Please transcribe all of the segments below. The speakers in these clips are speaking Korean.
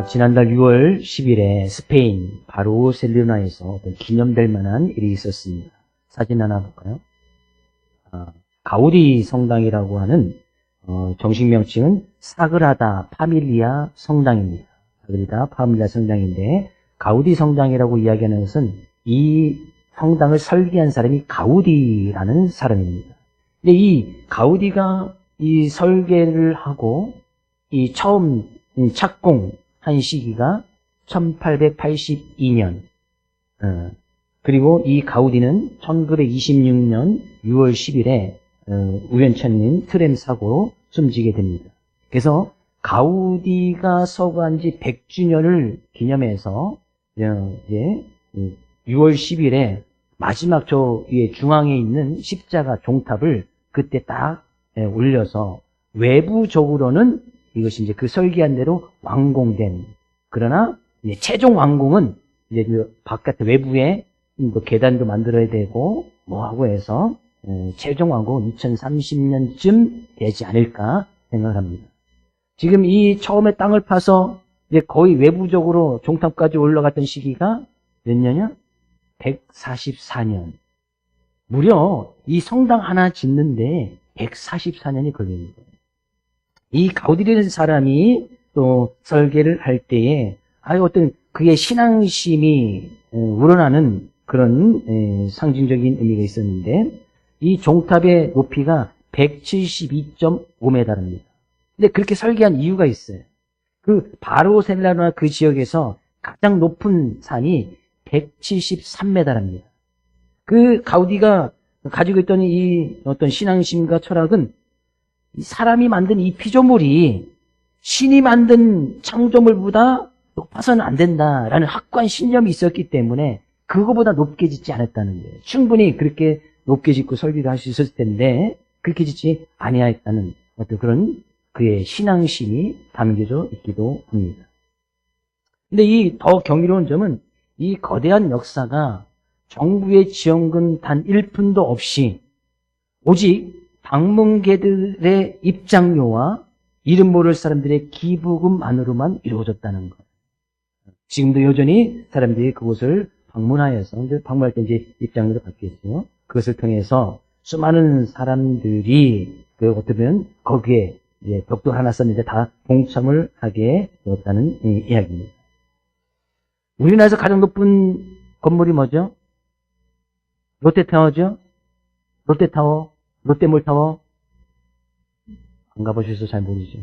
지난달 6월 10일에 스페인 바르셀로나에서 어떤 기념될 만한 일이 있었습니다. 사진 하나 볼까요? 가우디 성당이라고 하는 정식 명칭은 사그라다 파밀리아 성당입니다. 사그라다 파밀리아 성당인데 가우디 성당이라고 이야기하는 것은 이 성당을 설계한 사람이 가우디라는 사람입니다. 근데 이 가우디가 이 설계를 하고 이 처음 착공한 시기가 1882년. 그리고 이 가우디는 1926년 6월 10일에 우연찮은 트램 사고로 숨지게 됩니다. 그래서 가우디가 서거한 지 100주년을 기념해서 이제 6월 10일에 마지막 저 위에 중앙에 있는 십자가 종탑을 그때 딱 올려서 외부적으로는 이것이 이제 그 설계한 대로 완공된, 그러나 이제 최종 완공은 이제 그 바깥에 외부에 뭐 계단도 만들어야 되고 뭐 하고 해서 최종 완공은 2030년쯤 되지 않을까 생각합니다. 지금 이 처음에 땅을 파서 이제 거의 외부적으로 종탑까지 올라갔던 시기가 몇 년이야? 144년. 무려 이 성당 하나 짓는데 144년이 걸리는 거예요. 이 가우디라는 사람이 또 설계를 할 때에 어떤 그의 신앙심이 우러나는 그런 상징적인 의미가 있었는데, 이 종탑의 높이가 172.5m입니다. 근데 그렇게 설계한 이유가 있어요. 그 바르셀로나 그 지역에서 가장 높은 산이 173m입니다. 그 가우디가 가지고 있던 이 어떤 신앙심과 철학은 사람이 만든 이 피조물이 신이 만든 창조물보다 높아서는 안 된다라는 확고한 신념이 있었기 때문에 그거보다 높게 짓지 않았다는 거예요. 충분히 그렇게 높게 짓고 설계를 할 수 있었을 텐데 그렇게 짓지 아니하였다는 어떤 그런 그의 신앙심이 담겨져 있기도 합니다. 근데 이 더 경이로운 점은 이 거대한 역사가 정부의 지원금 단 1푼도 없이 오직 방문객들의 입장료와 이름 모를 사람들의 기부금만으로만 이루어졌다는 것. 지금도 여전히 사람들이 그곳을 방문하여서, 방문할 때 이제 입장료를 받겠죠. 그것을 통해서 수많은 사람들이 어쩌면 거기에 이제 벽돌 하나 썼는데 다 동참을 하게 되었다는 이야기입니다. 우리나라에서 가장 높은 건물이 뭐죠? 롯데타워죠? 롯데타워, 롯데몰타워. 안 가보셔서 잘 모르죠.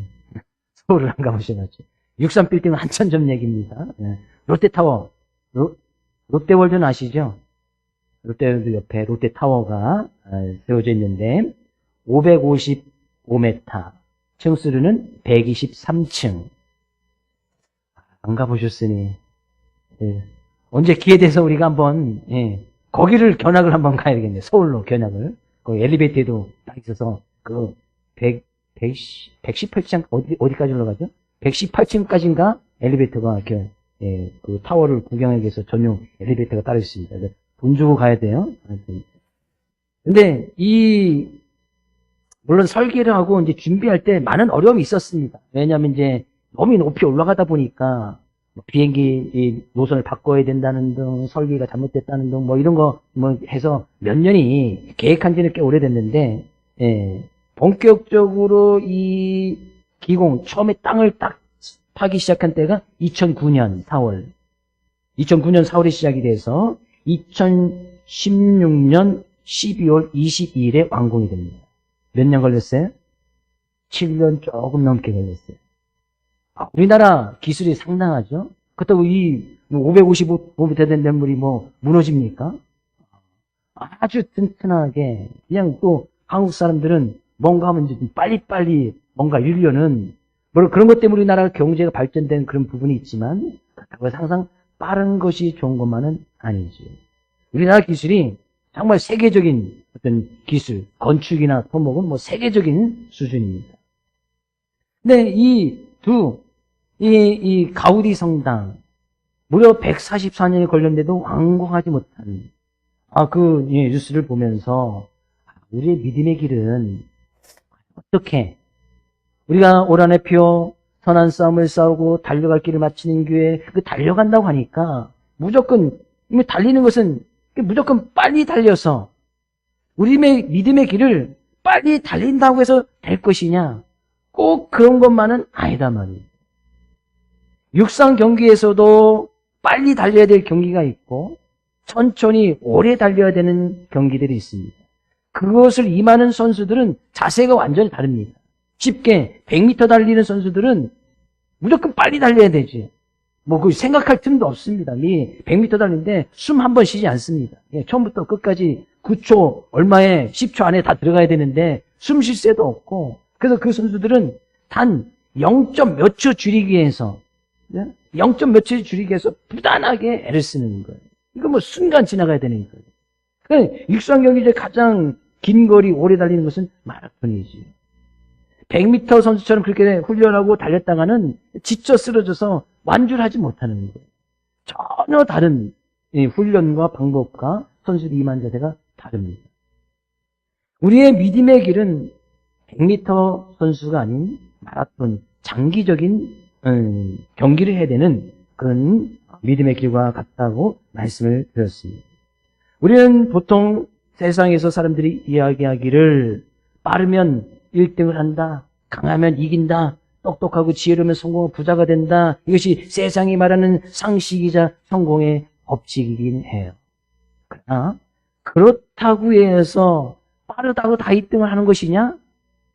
서울을 안 가보셔가지고. 63빌딩은 한참 전 얘기입니다. 롯데타워, 롯데월드는 아시죠? 롯데월드 옆에 롯데타워가 세워져 있는데 555m, 층수로는 123층. 안 가보셨으니 언제 기회 돼서 우리가 한번 거기를 견학을 한번 가야 되겠네요. 서울로 견학을. 그 엘리베이터도 딱 있어서 그 118층 어디까지 올라가죠? 118층까지인가 엘리베이터가 이렇게 그 타워를 구경하기 위해서 전용 엘리베이터가 따로 있습니다. 돈 주고 가야 돼요. 근데 물론 설계를 하고 이제 준비할 때 많은 어려움이 있었습니다. 왜냐하면 이제 너무 높이 올라가다 보니까 비행기 노선을 바꿔야 된다는 등, 설계가 잘못됐다는 등, 뭐 이런 거 해서 몇 년이 계획한 지는 꽤 오래됐는데, 본격적으로 이 기공, 처음에 땅을 딱 파기 시작한 때가 2009년 4월. 2009년 4월에 시작이 돼서 2016년 12월 22일에 완공이 됩니다. 몇 년 걸렸어요? 7년 조금 넘게 걸렸어요. 우리나라 기술이 상당하죠? 그렇다고 이 555m 된 건물이 뭐 무너집니까? 아주 튼튼하게, 그냥 또 한국 사람들은 뭔가 하면 이제 빨리빨리 뭔가 이루려는, 물론 그런 것 때문에 우리나라 경제가 발전된 그런 부분이 있지만, 그렇다고 해서 항상 빠른 것이 좋은 것만은 아니죠. 우리나라 기술이 정말 세계적인 어떤 기술, 건축이나 토목은 뭐 세계적인 수준입니다. 근데 이 가우디 성당, 무려 144년이 걸렸는데도 완공하지 못한, 뉴스를 보면서, 우리의 믿음의 길은 어떻게, 우리가 올 한 해 표 선한 싸움을 싸우고 달려갈 길을 마치는 교회, 그 달려간다고 하니까 무조건, 달리는 것은 무조건 빨리 달려서 우리의 믿음의 길을 빨리 달린다고 해서 될 것이냐? 꼭 그런 것만은 아니다 말이에요. 육상 경기에서도 빨리 달려야 될 경기가 있고 천천히 오래 달려야 되는 경기들이 있습니다. 그것을 임하는 선수들은 자세가 완전히 다릅니다. 쉽게 100m 달리는 선수들은 무조건 빨리 달려야 되지. 그 생각할 틈도 없습니다. 100m 달리는데 숨 한 번 쉬지 않습니다. 처음부터 끝까지 9초 얼마에 10초 안에 다 들어가야 되는데 숨 쉴 새도 없고, 그래서 그 선수들은 단 0. 몇 초 줄이기 위해서 0. 몇 초 줄이기 위해서 부단하게 애를 쓰는 거예요. 이거 순간 지나가야 되는 거예요. 그러니까 육상 경기에 가장 긴 거리 오래 달리는 것은 마라톤이지. 100m 선수처럼 그렇게 훈련하고 달렸다가는 지쳐 쓰러져서 완주를 하지 못하는 거예요. 전혀 다른 훈련과 방법과 선수들이 임한 자세가 다릅니다. 우리의 믿음의 길은 100m 선수가 아닌 마라톤, 장기적인 경기를 해야 되는 그런 믿음의 길과 같다고 말씀을 드렸습니다. 우리는 보통 세상에서 사람들이 이야기하기를 빠르면 1등을 한다, 강하면 이긴다, 똑똑하고 지혜로우면 성공하고 부자가 된다. 이것이 세상이 말하는 상식이자 성공의 법칙이긴 해요. 그러나 그렇다고 해서 빠르다고 다 1등을 하는 것이냐?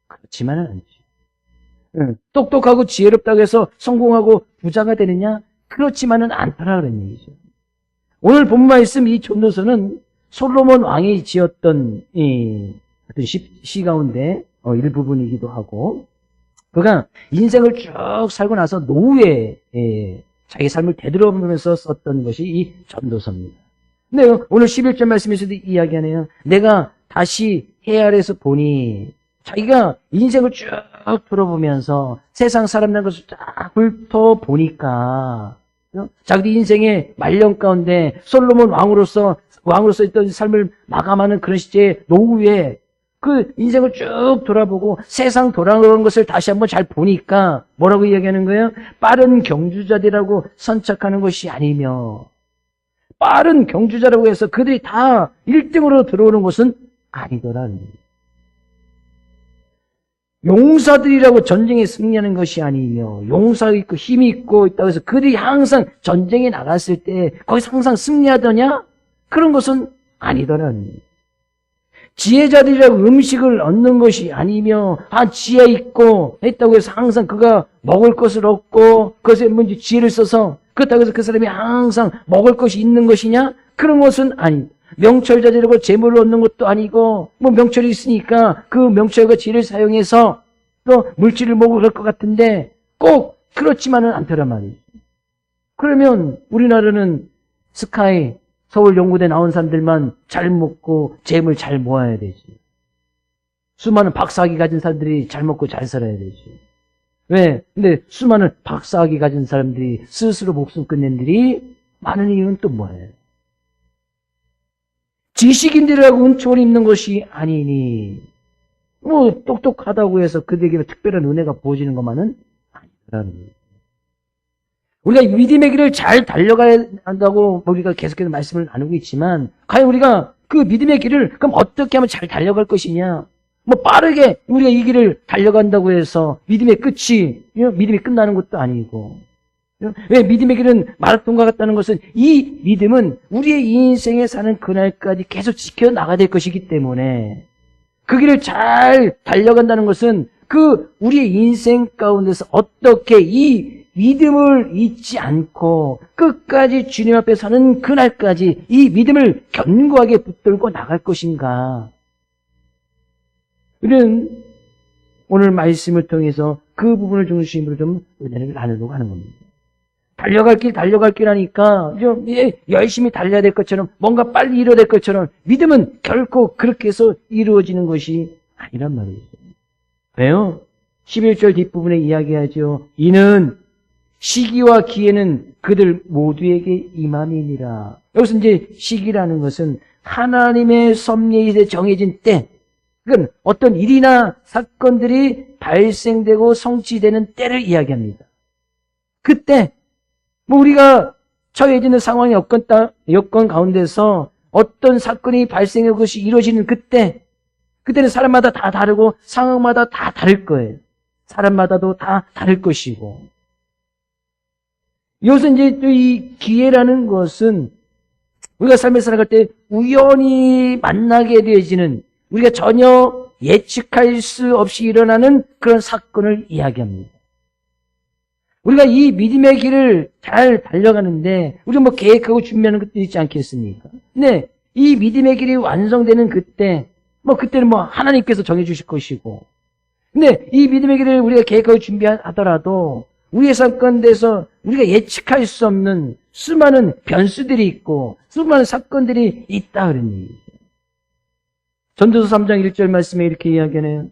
그렇지만은 않죠. 똑똑하고 지혜롭다고 해서 성공하고 부자가 되느냐? 그렇지만은 않더라 그런 얘기죠. 오늘 본문 말씀 이 전도서는 솔로몬 왕이 지었던 어떤 시 가운데 일부분이기도 하고, 그가 인생을 쭉 살고 나서 노후에 자기 삶을 되돌아보면서 썼던 것이 이 전도서입니다. 근데 오늘 11절 말씀에서도 이야기하네요. 내가 다시 해 아래에서 보니, 자기가 인생을 쭉 돌아보면서 세상 사람들 것을 쫙 훑어보니까 자기 인생의 말년 가운데 솔로몬 왕으로서 있던 삶을 마감하는 그런 시제의 노후에 그 인생을 쭉 돌아보고 세상 돌아가는 것을 다시 한번 잘 보니까 뭐라고 이야기하는 거예요? 빠른 경주자들이라고 선착하는 것이 아니며, 빠른 경주자라고 해서 그들이 다 1등으로 들어오는 것은 아니더라. 용사들이라고 전쟁에 승리하는 것이 아니며, 용사 있고 힘이 있고 있다고 해서 그들이 항상 전쟁에 나갔을 때 거기서 항상 승리하더냐? 그런 것은 아니더라. 지혜자들이라고 음식을 얻는 것이 아니며, 지혜 있고 했다고 해서 항상 그가 먹을 것을 얻고 그것에 뭔지 지혜를 써서 그렇다고 해서 그 사람이 항상 먹을 것이 있는 것이냐? 그런 것은 아닙니다. 명철자들이라고 재물을 얻는 것도 아니고, 명철이 있으니까 그 명철과 지혜를 사용해서 또 물질을 먹고 그럴 것 같은데 꼭 그렇지만은 않더란 말이죠. 그러면 우리나라는 스카이, 서울연구대 나온 사람들만 잘 먹고 재물 잘 모아야 되지. 수많은 박사학위 가진 사람들이 잘 먹고 잘 살아야 되지. 왜? 근데 수많은 박사학위 가진 사람들이 스스로 목숨 끊는 일이 많은 이유는 또 뭐예요? 지식인들이라고 은총을 입는 것이 아니니, 똑똑하다고 해서 그들에게 특별한 은혜가 부어지는 것만은 아니라는 거예요. 우리가 믿음의 길을 잘 달려가야 한다고 우리가 계속해서 말씀을 나누고 있지만, 과연 우리가 그 믿음의 길을 그럼 어떻게 하면 잘 달려갈 것이냐? 빠르게 우리가 이 길을 달려간다고 해서 믿음이 끝나는 것도 아니고, 왜 믿음의 길은 마라톤과 같다는 것은 이 믿음은 우리의 인생에 사는 그날까지 계속 지켜나가야 될 것이기 때문에, 그 길을 잘 달려간다는 것은 그 우리의 인생 가운데서 어떻게 이 믿음을 잊지 않고 끝까지 주님 앞에 서는 그날까지 이 믿음을 견고하게 붙들고 나갈 것인가. 우리는 오늘 말씀을 통해서 그 부분을 중심으로 좀 은혜를 나누려고 하는 겁니다. 달려갈 길 하니까 좀 열심히 달려야 될 것처럼, 뭔가 빨리 이루어야 될 것처럼, 믿음은 결코 그렇게 해서 이루어지는 것이 아니란 말이죠. 왜요? 11절 뒷부분에 이야기하죠. 이는 시기와 기회는 그들 모두에게 임함이니라. 여기서 이제 시기라는 것은 하나님의 섭리에 정해진 때, 그건 어떤 일이나 사건들이 발생되고 성취되는 때를 이야기합니다. 그때 뭐 우리가 처해지는 상황의 여건 가운데서 어떤 사건이 발생하고 그것이 이루어지는 그때는 사람마다 다 다르고 상황마다 다 다를 거예요. 사람마다도 다 다를 것이고. 이것은 이제 또 이 기회라는 것은 우리가 삶을 살아갈 때 우연히 만나게 되어지는, 우리가 전혀 예측할 수 없이 일어나는 그런 사건을 이야기합니다. 우리가 이 믿음의 길을 잘 달려가는데 우리가 뭐 계획하고 준비하는 것도 있지 않겠습니까? 근데 이 믿음의 길이 완성되는 그때는 뭐 하나님께서 정해주실 것이고, 근데 이 믿음의 길을 우리가 계획하고 준비하더라도 우리의 삶 가운데서 우리가 예측할 수 없는 수많은 변수들이 있고 수많은 사건들이 있다 그런 얘기죠. 전도서 3장 1절 말씀에 이렇게 이야기하네요.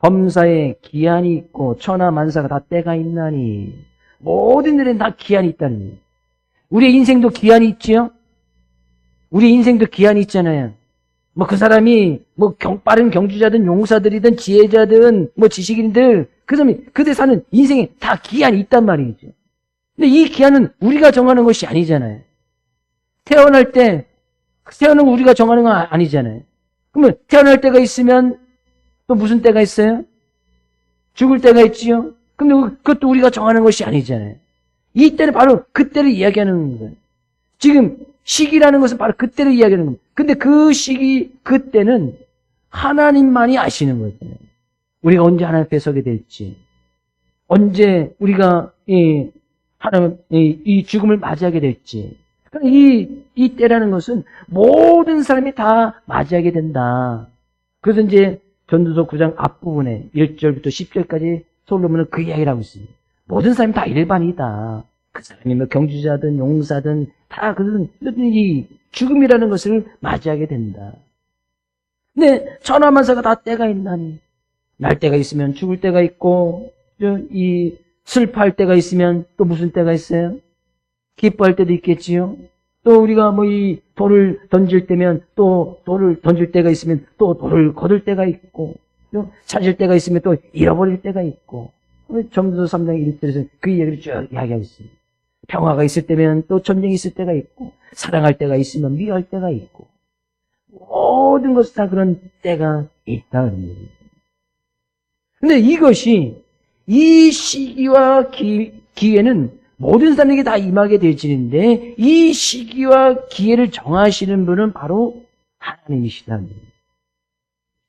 범사에 기한이 있고 천하 만사가 다 때가 있나니, 모든 일에는 다 기한이 있다는 거예요. 우리의 인생도 기한이 있지요? 우리 인생도 기한이 있잖아요. 뭐 그 사람이 뭐 빠른 경주자든 용사들이든 지혜자든 뭐 지식인들, 그 사람이 그들 사는 인생에 다 기한이 있단 말이죠. 근데 이 기한은 우리가 정하는 것이 아니잖아요. 태어난 거 우리가 정하는 건 아니잖아요. 그러면 태어날 때가 있으면 또 무슨 때가 있어요? 죽을 때가 있지요? 근데 그것도 우리가 정하는 것이 아니잖아요. 이 때는 바로 그때를 이야기하는 거예요. 지금 시기라는 것은 바로 그때를 이야기하는 겁니다. 근데 그 시기, 그때는 하나님만이 아시는 거잖아요. 우리가 언제 하나님 앞에 서게 될지, 언제 우리가 이 죽음을 맞이하게 될지. 이 때라는 것은 모든 사람이 다 맞이하게 된다. 그래서 이제 전도서 9장 앞부분에 1절부터 10절까지 솔로몬은 그 이야기를 하고 있습니다. 모든 사람이 다 일반이다. 그 사람이 뭐 경주자든 용사든 다 그들은 이 죽음이라는 것을 맞이하게 된다. 근데 천하만사가 다 때가 있나니, 날 때가 있으면 죽을 때가 있고, 이 슬퍼할 때가 있으면 또 무슨 때가 있어요? 기뻐할 때도 있겠지요. 또 우리가 뭐 이 돌을 던질 때면 또 돌을 던질 때가 있으면 또 돌을 거둘 때가 있고, 찾을 때가 있으면 또 잃어버릴 때가 있고. 전도서 3장 1절에서 그 이야기를 쭉 이야기하고 있습니다. 평화가 있을 때면 또 전쟁이 있을 때가 있고, 사랑할 때가 있으면 미워할 때가 있고, 모든 것이 다 그런 때가 있다는 얘기죠. 근데 이것이, 이 시기와 기회는 모든 사람에게 다 임하게 될지인데, 이 시기와 기회를 정하시는 분은 바로 하나님이시다는 거예요.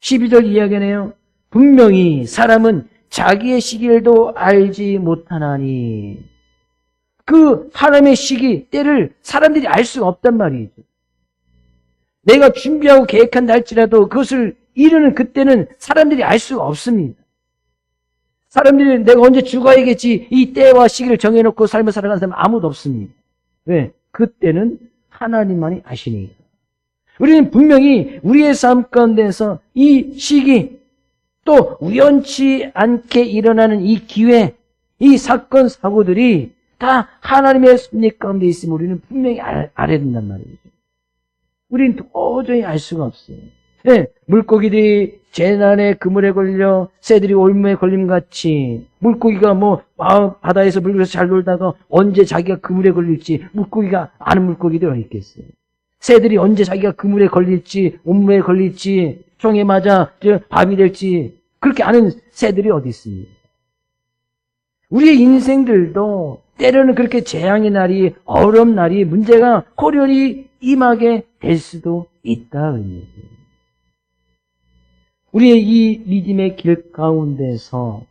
12절 이야기하네요. 분명히 사람은 자기의 시기를도 알지 못하나니. 그 하나님의 시기, 때를 사람들이 알 수가 없단 말이죠. 내가 준비하고 계획한다 할지라도 그것을 이루는 그때는 사람들이 알 수가 없습니다. 사람들이 내가 언제 죽어야겠지, 이 때와 시기를 정해놓고 삶을 살아가는 사람은 아무도 없습니다. 왜? 그때는 하나님만이 아시니까. 우리는 분명히 우리의 삶 가운데서 이 시기, 또 우연치 않게 일어나는 이 기회, 이 사건, 사고들이 다 하나님의 섭리 가운데 있으면 우리는 분명히 알아야 된단 말이죠. 우리는 도저히 알 수가 없어요. 네, 물고기들이 재난에 그물에 걸려 새들이 올무에 걸림같이, 물고기가 뭐 바다에서 물에서 잘 놀다가 언제 자기가 그물에 걸릴지 물고기가 아는 물고기들 어디 있겠어요. 새들이 언제 자기가 그물에 걸릴지, 온무에 걸릴지, 총에 맞아 밥이 될지 그렇게 아는 새들이 어디 있습니까? 우리의 인생들도 때로는 그렇게 재앙의 날이, 어려운 날이, 문제가 호련히 임하게 될 수도 있다. 우리의 이 믿음의 길 가운데서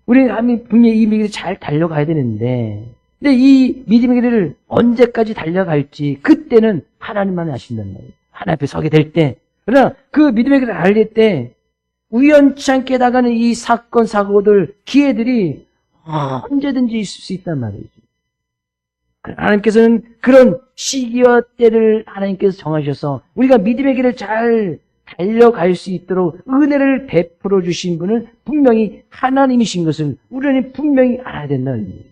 우리는 분명히 이 믿음을 잘 달려가야 되는데, 근데 이 믿음의 길을 언제까지 달려갈지 그때는 하나님만 아신단 말이에요. 하나님 앞에 서게 될 때. 그러나 그 믿음의 길을 달릴 때 우연치 않게 나가는 이 사건, 사고들, 기회들이 언제든지 있을 수 있단 말이죠. 하나님께서는 그런 시기와 때를 하나님께서 정하셔서 우리가 믿음의 길을 잘 달려갈 수 있도록 은혜를 베풀어 주신 분은 분명히 하나님이신 것을 우리는 분명히 알아야 된다는 거예요.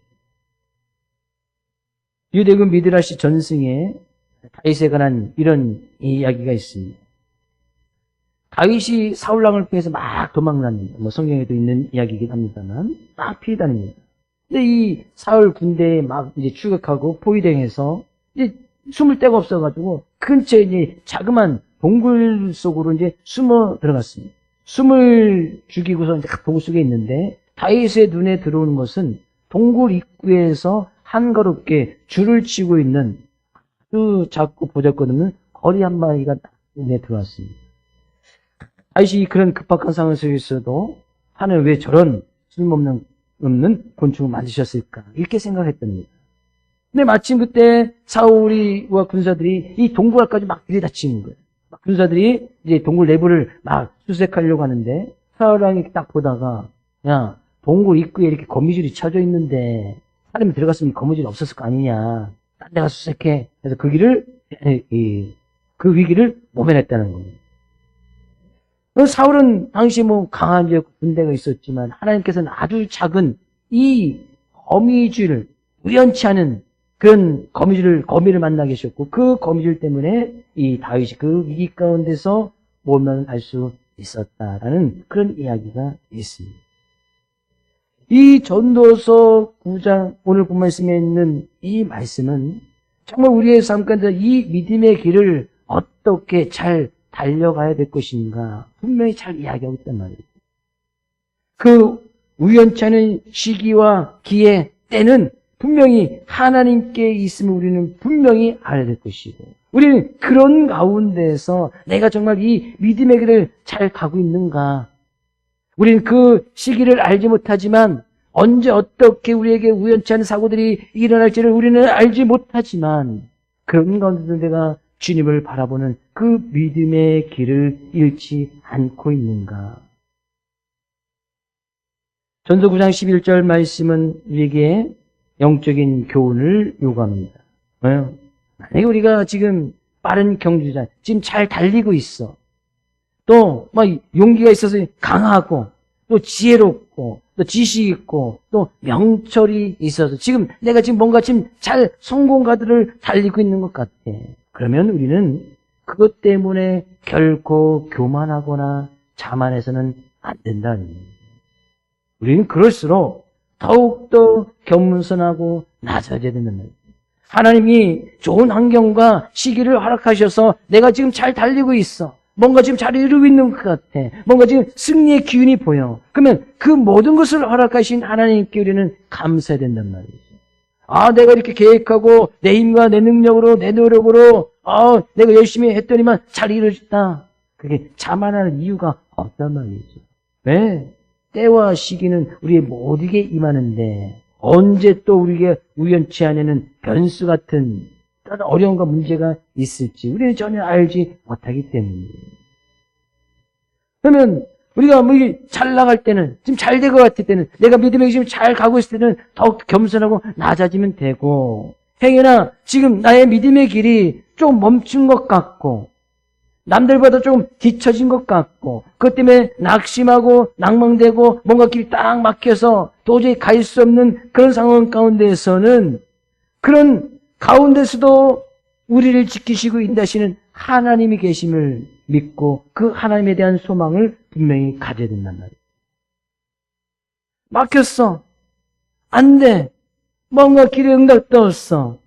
유대군 미드라시 전승에 다윗에 관한 이런 이야기가 있습니다. 다윗이 사울왕을 피해서 막 도망다닙니다. 뭐 성경에도 있는 이야기이긴 합니다만 막 피해 다닙니다. 근데 이 사울 군대에 막 이제 추격하고 포위당해서 이제 숨을 데가 없어가지고 근처에 이제 자그만 동굴 속으로 이제 숨어 들어갔습니다. 숨을 죽이고서 이제 동굴 속에 있는데 다윗의 눈에 들어오는 것은 동굴 입구에서 한가롭게 줄을 치고 있는 아주 작고 보잘것없는 거리 한 마리가 눈에 들어왔습니다. 다윗이 그런 급박한 상황 속에서도 하나님 왜 저런 쓸모없는 곤충을 만드셨을까 이렇게 생각했답니다. 근데 마침 그때 사울이와 군사들이 이 동굴까지 막 들이닥치는 거예요. 막 군사들이 이제 동굴 내부를 막 수색하려고 하는데 사울왕이 딱 보다가 야 동굴 입구에 이렇게 거미줄이 쳐져 있는데 사람이 들어갔으면 거미줄이 없었을 거 아니냐. 딴 데가 수색해. 그래서 그 위기를 모면했다는 겁니다. 사울은 당시 뭐 강한 군대가 있었지만 하나님께서는 아주 작은 이 거미줄, 우연치 않은 그런 거미를 만나 계셨고 그 거미줄 때문에 이 다윗이 그 위기 가운데서 모면할 수 있었다라는 그런 이야기가 있습니다. 이 전도서 9장 오늘 본 말씀에 있는 이 말씀은 정말 우리의 삶 가운데 이 믿음의 길을 어떻게 잘 달려가야 될 것인가 분명히 잘 이야기하고 있단 말이에요. 그 우연치 않은 시기와 기회 때는 분명히 하나님께 있음을 우리는 분명히 알아야 될 것이고 우리는 그런 가운데서 내가 정말 이 믿음의 길을 잘 가고 있는가 우리는 그 시기를 알지 못하지만 언제 어떻게 우리에게 우연치 않은 사고들이 일어날지를 우리는 알지 못하지만 그런 가운데서 내가 주님을 바라보는 그 믿음의 길을 잃지 않고 있는가. 전서 9장 11절 말씀은 우리에게 영적인 교훈을 요구합니다. 만약에 우리가 지금 빠른 경주자, 지금 잘 달리고 있어. 또 막 용기가 있어서 강하고 또 지혜롭고 또 지식 있고 또 명철이 있어서 지금 내가 지금 뭔가 지금 잘 성공가들을 달리고 있는 것 같아. 그러면 우리는 그것 때문에 결코 교만하거나 자만해서는 안 된다는 거예요. 우리는 그럴수록 더욱더 겸손하고 낮아져야 된다는 거예요. 하나님이 좋은 환경과 시기를 허락하셔서 내가 지금 잘 달리고 있어. 뭔가 지금 잘 이루고 있는 것 같아. 뭔가 지금 승리의 기운이 보여. 그러면 그 모든 것을 허락하신 하나님께 우리는 감사해야 된단 말이죠. 내가 이렇게 계획하고 내 힘과 내 능력으로 내 노력으로 내가 열심히 했더니만 잘 이루어졌다. 그게 자만하는 이유가 없단 말이죠. 왜? 때와 시기는 우리의 모두에게 임하는데 언제 또 우리에게 우연치 않은 변수 같은 어려움과 문제가 있을지 우리는 전혀 알지 못하기 때문이에요. 그러면 우리가 잘 나갈 때는 지금 잘 될 것 같을 때는 내가 믿음에 지금 잘 가고 있을 때는 더욱 겸손하고 낮아지면 되고 행여나 지금 나의 믿음의 길이 좀 멈춘 것 같고 남들보다 좀 뒤처진 것 같고 그것 때문에 낙심하고 낭망되고 뭔가 길이 딱 막혀서 도저히 갈 수 없는 그런 상황 가운데에서는 그런 가운데서도 우리를 지키시고 인도하시는 하나님이 계심을 믿고 그 하나님에 대한 소망을 분명히 가져야 된단 말이에요. 막혔어. 안 돼. 뭔가 길에 응답도 없어.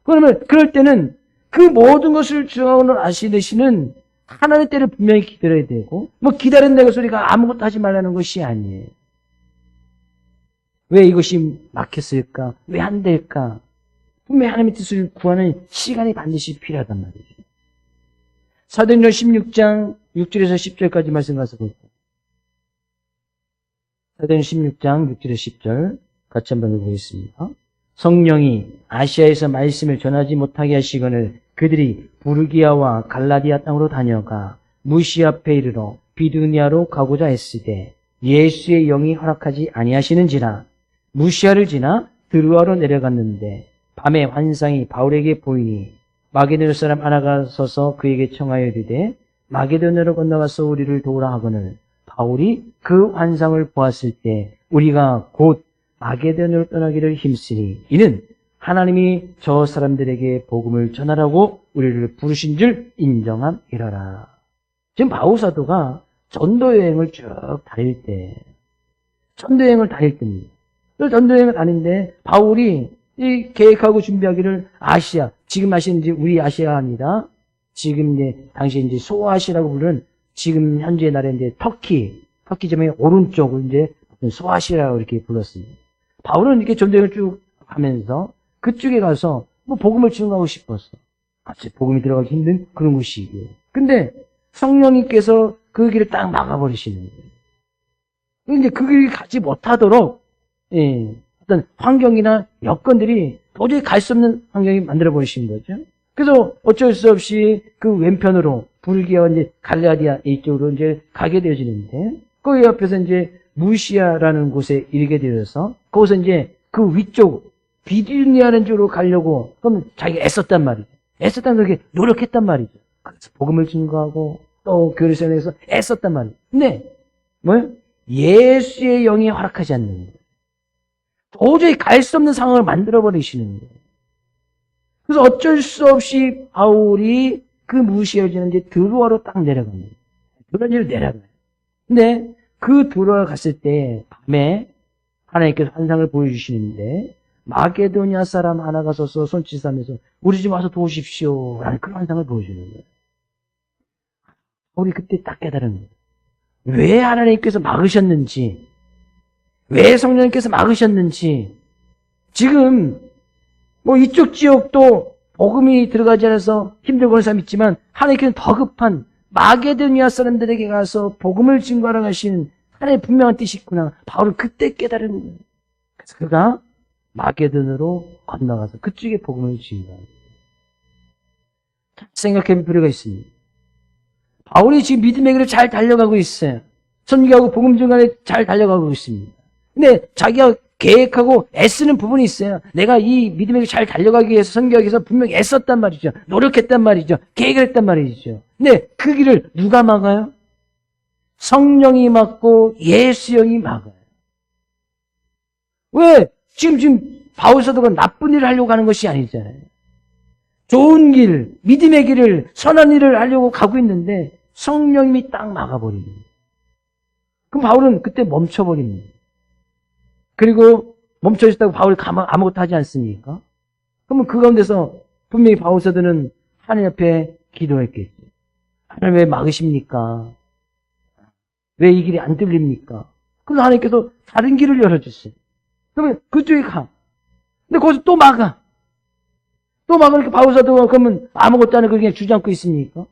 그러면 그럴 때는 그 모든 것을 주하고는 아시듯이는 하나님의 때를 분명히 기다려야 되고 기다린다는 소리가 아무것도 하지 말라는 것이 아니에요. 왜 이것이 막혔을까? 왜 안 될까? 분명히 하나님의 뜻을 구하는 시간이 반드시 필요하단 말이죠. 사도행전 16장 6절에서 10절까지 말씀 가서 볼까요? 사도행전 16장 6절에서 10절 같이 한번 읽어보겠습니다. 성령이 아시아에서 말씀을 전하지 못하게 하시거늘 그들이 부르기아와 갈라디아 땅으로 다녀가 무시 앞에 이르러 비두니아로 가고자 했으되 예수의 영이 허락하지 아니하시는지라 무시아를 지나 드루아로 내려갔는데 밤에 환상이 바울에게 보이니 마게도냐 사람 하나가 서서 그에게 청하여 이르되 마게도냐로 건너가서 우리를 도우라 하거늘 바울이 그 환상을 보았을 때 우리가 곧 마게도냐로 떠나기를 힘쓰니 이는 하나님이 저 사람들에게 복음을 전하라고 우리를 부르신 줄 인정함이라라. 지금 바울사도가 전도여행을 쭉 다닐 때, 전도여행을 다닐 때입니다. 전도여행을 다니는데 바울이 이 계획하고 준비하기를 아시아, 지금 아시는 이제 우리 아시아가 아니라 지금 이제 당시 이제 소아시아라고 부르는 지금 현재 나라의 이제 터키 점의 오른쪽을 이제 소아시아라고 이렇게 불렀습니다. 바울은 이렇게 전도여행을 쭉 하면서 그쪽에 가서 뭐 복음을 증거하고 싶었어. 같이 복음이 들어가기 힘든 그런 곳이고요. 근데 성령님께서 그 길을 딱 막아버리시는 거예요. 이제 그 길을 가지 못하도록 어떤 환경이나 여건들이 도저히 갈 수 없는 환경이 만들어버리신 거죠. 그래서 어쩔 수 없이 그 왼편으로 불기와 이제 갈라디아 이쪽으로 이제 가게 되어지는데, 거기 옆에서 이제 무시아라는 곳에 이르게 되어서 거기서 이제 그 위쪽 비두니아라는 쪽으로 가려고 그럼 자기가 애썼단 말이죠. 애썼다는 게 노력했단 말이죠. 그래서 복음을 증거하고 또 교회를 세워내서 애썼단 말이죠. 근데 뭐예요? 예수의 영이 허락하지 않는 거예요. 도저히 갈 수 없는 상황을 만들어버리시는 거예요. 그래서 어쩔 수 없이 바울이 그 무시해지는 이제 드로아로 딱 내려갑니다. 드로아로 내려가요. 근데 그 드로아 갔을 때 밤에 하나님께서 환상을 보여주시는데 마게도니아 사람 하나가 서서 손짓하면서 우리 집 와서 도우십시오 라는 그런 환상을 보여주는 거예요. 우리 그때 딱 깨달은 거예요. 왜 하나님께서 막으셨는지, 왜 성령님께서 막으셨는지, 지금 뭐 이쪽 지역도 복음이 들어가지 않아서 힘들고 하는 사람이 있지만 하나님께서는 더 급한 마게도니아 사람들에게 가서 복음을 증거하러 가시는 하나님의 분명한 뜻이 있구나. 바울은 그때 깨달은 거예요. 그래서 그가 마게도으로 건너가서 그쪽에 복음을 증거하는 거예요. 생각해 볼 필요가 있습니다. 바울이 지금 믿음의 길을 잘 달려가고 있어요. 선교하고 복음 증거에 잘 달려가고 있습니다. 근데 자기가 계획하고 애쓰는 부분이 있어요. 내가 이 믿음의 길 잘 달려가기 위해서 선교하기 위해서 분명히 애썼단 말이죠. 노력했단 말이죠. 계획을 했단 말이죠. 근데 그 길을 누가 막아요? 성령이 막고 예수 영이 막아요. 왜? 지금 바울 사도가 나쁜 일을 하려고 하는 것이 아니잖아요. 좋은 길, 믿음의 길을, 선한 일을 하려고 가고 있는데 성령님이 딱 막아버리는 거예요. 그럼 바울은 그때 멈춰버립니다. 그리고 멈춰있다고 바울이 아무것도 하지 않습니까? 그러면 그 가운데서 분명히 바울 사도는 하나님 앞에 기도했겠죠. 하나님 왜 막으십니까? 왜 이 길이 안 뚫립니까? 그래서 하나님께서 다른 길을 열어주세요. 그러면 그쪽에 가. 근데 거기서 또 막아. 또 막으니까 바울 사도가 그러면 아무것도 안 하고 그냥 주저앉고 있습니까?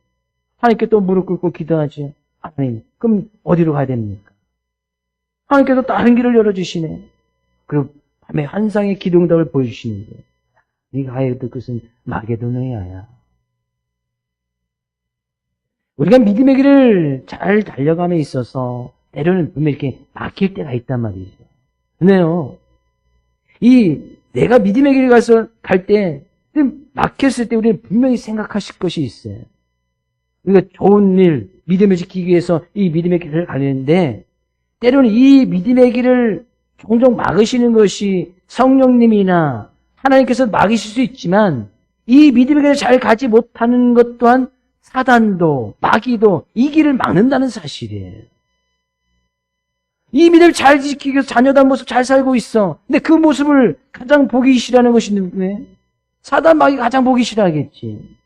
하나님께 또 무릎 꿇고 기도하죠. 하나님, 그럼 어디로 가야 됩니까? 하나님께서 다른 길을 열어주시네. 그리고 밤에 환상의 기도응답을 보여주시는 거예요. 네가 가야 될 것은 마게도니아야. 우리가 믿음의 길을 잘 달려감에 있어서 때로는 분명히 이렇게 막힐 때가 있단 말이죠. 근데요, 내가 믿음의 길을 가서 갈 때, 막혔을 때 우리는 분명히 생각하실 것이 있어요. 우리가 좋은 일, 믿음을 지키기 위해서 이 믿음의 길을 가는데, 때로는 이 믿음의 길을 종종 막으시는 것이 성령님이나 하나님께서 막으실 수 있지만, 이 믿음의 길을 잘 가지 못하는 것 또한 사단도, 마귀도 이 길을 막는다는 사실이에요. 이 믿음을 잘 지키기 위해서 자녀다운 모습 잘 살고 있어. 근데 그 모습을 가장 보기 싫어하는 것이 누구예요? 사단, 마귀가 가장 보기 싫어하겠지.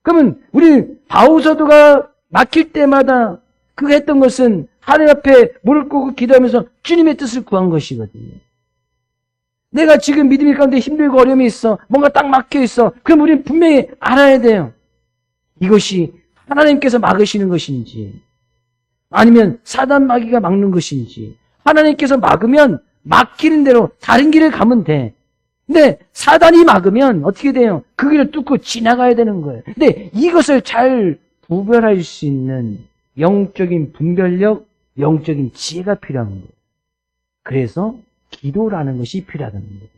그러면 우리 바울 사도가 막힐 때마다 그가 했던 것은 하나님 앞에 무릎 꿇고 기도하면서 주님의 뜻을 구한 것이거든요. 내가 지금 믿음의 가운데 힘들고 어려움이 있어. 뭔가 딱 막혀 있어. 그럼 우리는 분명히 알아야 돼요. 이것이 하나님께서 막으시는 것인지 아니면 사단 마귀가 막는 것인지. 하나님께서 막으면 막히는 대로 다른 길을 가면 돼. 근데 사단이 막으면 어떻게 돼요? 그 길을 뚫고 지나가야 되는 거예요. 근데 이것을 잘 구별할 수 있는 영적인 분별력, 영적인 지혜가 필요한 거예요. 그래서 기도라는 것이 필요하다는 거예요.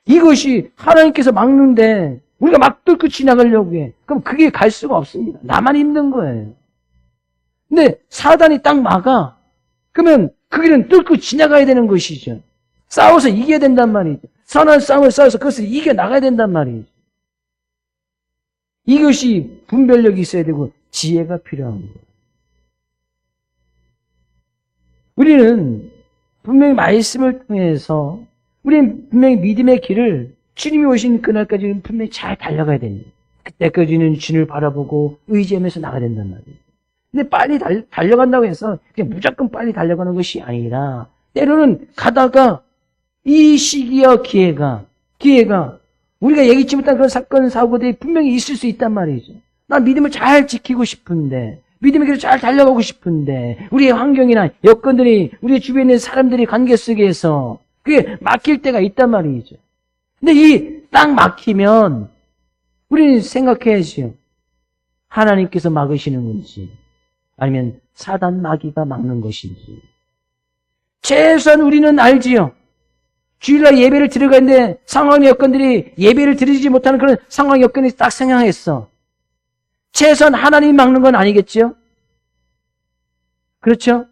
이것이 하나님께서 막는데 우리가 막 뚫고 지나가려고 해. 그럼 그게 갈 수가 없습니다. 나만 힘든 거예요. 근데 사단이 딱 막아. 그러면 그 길은 뚫고 지나가야 되는 것이죠. 싸워서 이겨야 된단 말이죠. 선한 싸움을 싸워서 그것을 이겨나가야 된단 말이죠. 이것이 분별력이 있어야 되고 지혜가 필요한 거예요. 우리는 분명히 말씀을 통해서 우리는 분명히 믿음의 길을 주님이 오신 그날까지는 분명히 잘 달려가야 됩니다. 그때까지는 주님을 바라보고 의지하면서 나가야 된단 말이에요. 근데 빨리 달려간다고 해서 그냥 무조건 빨리 달려가는 것이 아니라 때로는 가다가 이 시기와 기회가 우리가 예기치 못한 그런 사건, 사고들이 분명히 있을 수 있단 말이죠. 난 믿음을 잘 지키고 싶은데, 믿음의 길을 잘 달려가고 싶은데, 우리의 환경이나 여건들이, 우리 주변에 있는 사람들이 관계 속에서 그게 막힐 때가 있단 말이죠. 근데 이 딱 막히면 우리는 생각해야지요. 하나님께서 막으시는 건지, 아니면 사단 마귀가 막는 것인지. 최소한 우리는 알지요. 주일날 예배를 드려가는데 상황 여건들이 예배를 드리지 못하는 그런 상황 여건이 딱 생각했어. 최소한 하나님이 막는 건 아니겠죠? 그렇죠?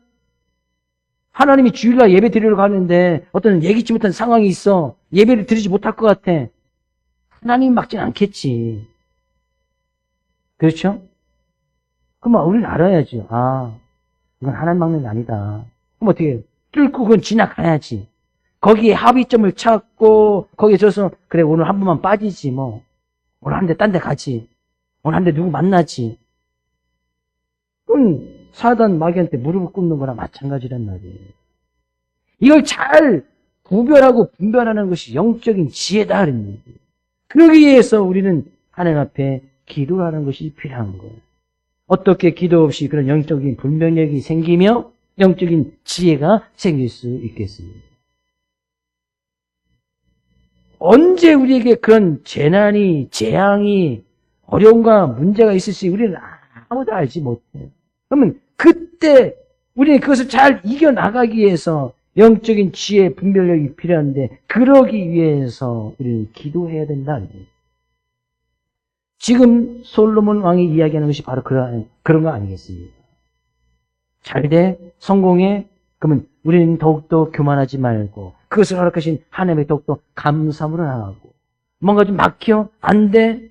하나님이 주일날 예배 드리러 가는데 어떤 예기치 못한 상황이 있어. 예배를 드리지 못할 것 같아. 하나님이 막진 않겠지. 그렇죠? 그럼 우리는 알아야지. 아, 이건 하나님 막는 게 아니다. 그럼 어떻게 해요? 뚫고 그건 지나가야지. 거기에 합의점을 찾고 거기에 져서 그래 오늘 한 번만 빠지지 뭐. 오늘 한 대 딴 데 가지. 오늘 한 대 누구 만나지. 그건 사단 마귀한테 무릎을 꿇는 거나 마찬가지란 말이에요. 이걸 잘 구별하고 분별하는 것이 영적인 지혜다 그런 얘기예요. 그러기 위해서 우리는 하나님 앞에 기도하는 것이 필요한 거예요. 어떻게 기도 없이 그런 영적인 분별력이 생기며 영적인 지혜가 생길 수 있겠습니까? 언제 우리에게 그런 재난이, 재앙이, 어려움과 문제가 있을지 우리는 아무도 알지 못해요. 그러면 그때 우리는 그것을 잘 이겨나가기 위해서 영적인 지혜, 분별력이 필요한데 그러기 위해서 우리는 기도해야 된다. 지금 솔로몬 왕이 이야기하는 것이 바로 그런 거 아니겠습니까? 잘 돼, 성공해, 그러면 우리는 더욱더 교만하지 말고 그것을 허락하신 하나님의 더욱더 감사함으로 나가고 뭔가 좀 막혀, 안 돼,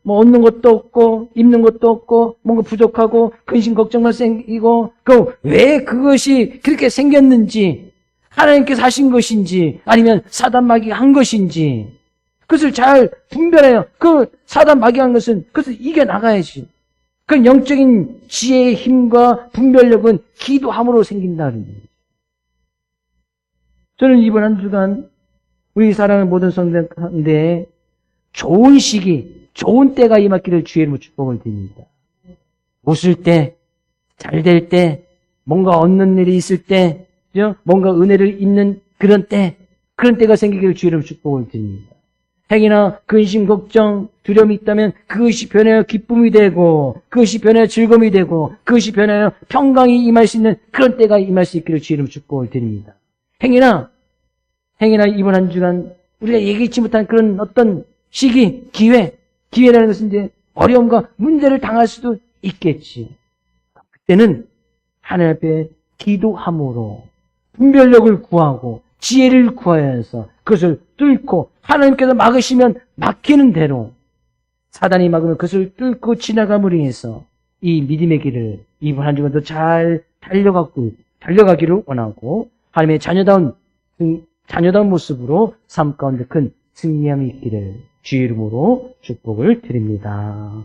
뭐 얻는 것도 없고 입는 것도 없고 뭔가 부족하고 근심 걱정만 생기고 그럼 왜 그것이 그렇게 생겼는지 하나님께서 하신 것인지 아니면 사단 마귀가 한 것인지 그것을 잘 분별해요. 그 사단 마귀가 한 것은 그것을 이겨나가야지. 그 영적인 지혜의 힘과 분별력은 기도함으로 생긴다는 거예요. 저는 이번 한 주간 우리 사랑하는 모든 성도들 가운데 좋은 시기, 좋은 때가 임했기를 주의 이름으로 축복을 드립니다. 웃을 때, 잘 될 때, 뭔가 얻는 일이 있을 때, 뭔가 은혜를 입는 그런 때가 생기기를 주의 이름으로 축복을 드립니다. 행위나 근심, 걱정, 두려움이 있다면 그것이 변하여 기쁨이 되고 그것이 변하여 즐거움이 되고 그것이 변하여 평강이 임할 수 있는 그런 때가 임할 수 있기를 주의 이름으로 축복을 드립니다. 행위나 이번 한 주간 우리가 예기치 못한 그런 어떤 시기, 기회라는 것은 이제 어려움과 문제를 당할 수도 있겠지. 그때는 하나님 앞에 기도함으로 분별력을 구하고 지혜를 구하여서 그것을 뚫고 하나님께서 막으시면 막히는 대로 사단이 막으면 그것을 뚫고 지나감으로 해서 이 믿음의 길을 이번 한 주간도 잘 달려가기를 원하고 하나님의 자녀다운 모습으로 삶 가운데 큰 승리함이 있기를 주의 이름으로 축복을 드립니다.